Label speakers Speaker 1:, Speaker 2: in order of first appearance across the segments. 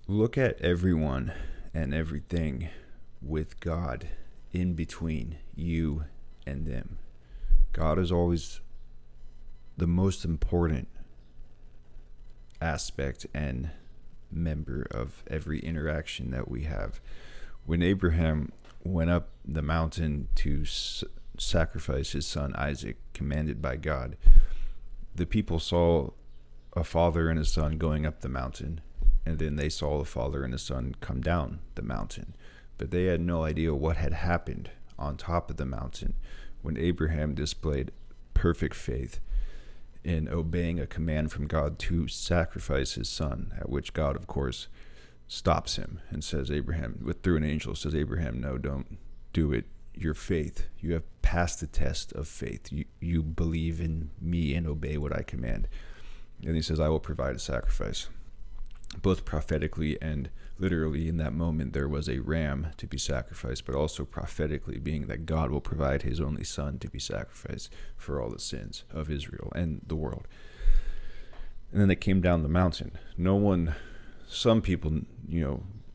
Speaker 1: Look at everyone and everything with God in between you and them. God is always the most important aspect and member of every interaction that we have. When Abraham went up the mountain to sacrifice his son Isaac, commanded by God, the people saw a father and a son going up the mountain, and then they saw the father and the son come down the mountain. But they had no idea what had happened on top of the mountain when Abraham displayed perfect faith in obeying a command from God to sacrifice his son, at which God, of course, stops him and says, through an angel, says, Abraham, no, don't do it. Your faith, you have passed the test of faith. You believe in me and obey what I command. And he says, I will provide a sacrifice. Both prophetically and literally, in that moment, there was a ram to be sacrificed, but also prophetically, being that God will provide his only son to be sacrificed for all the sins of Israel and the world. And then they came down the mountain. Some people,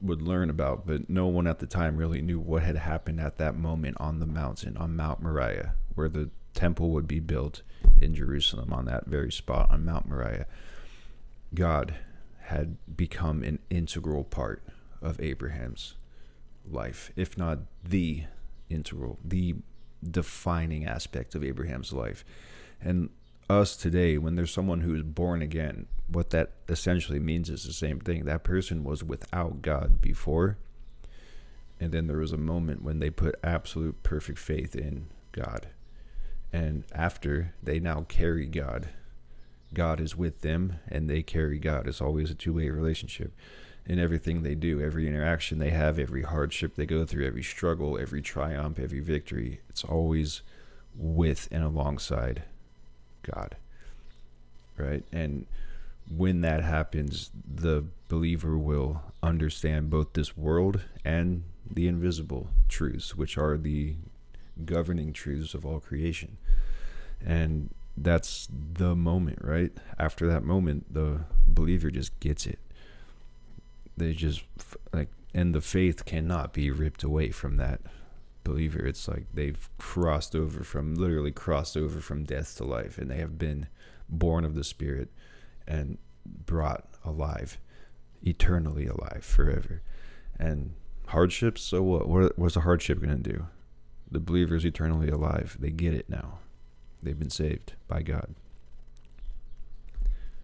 Speaker 1: would learn about, but no one at the time really knew what had happened at that moment on the mountain, on Mount Moriah, where the temple would be built in Jerusalem, on that very spot on Mount Moriah. God had become an integral part of Abraham's life, if not the defining aspect of Abraham's life. And us today, when there's someone who is born again, what that essentially means is the same thing. That person was without God before, and then there was a moment when they put absolute perfect faith in God. And after, they now carry God. God is with them, and they carry God. It's always a two-way relationship in everything they do, every interaction they have, every hardship they go through, every struggle, every triumph, every victory. It's always with and alongside God, right? And when that happens, the believer will understand both this world and the invisible truths, which are the governing truths of all creation. And that's the moment, right? After that moment, the believer just gets it. They just and the faith cannot be ripped away from that believer. It's like they've literally crossed over from death to life, and they have been born of the Spirit and brought alive, eternally alive, forever. And hardships, so what's a hardship going to do? The believer is eternally alive. They get it now. They've been saved by God.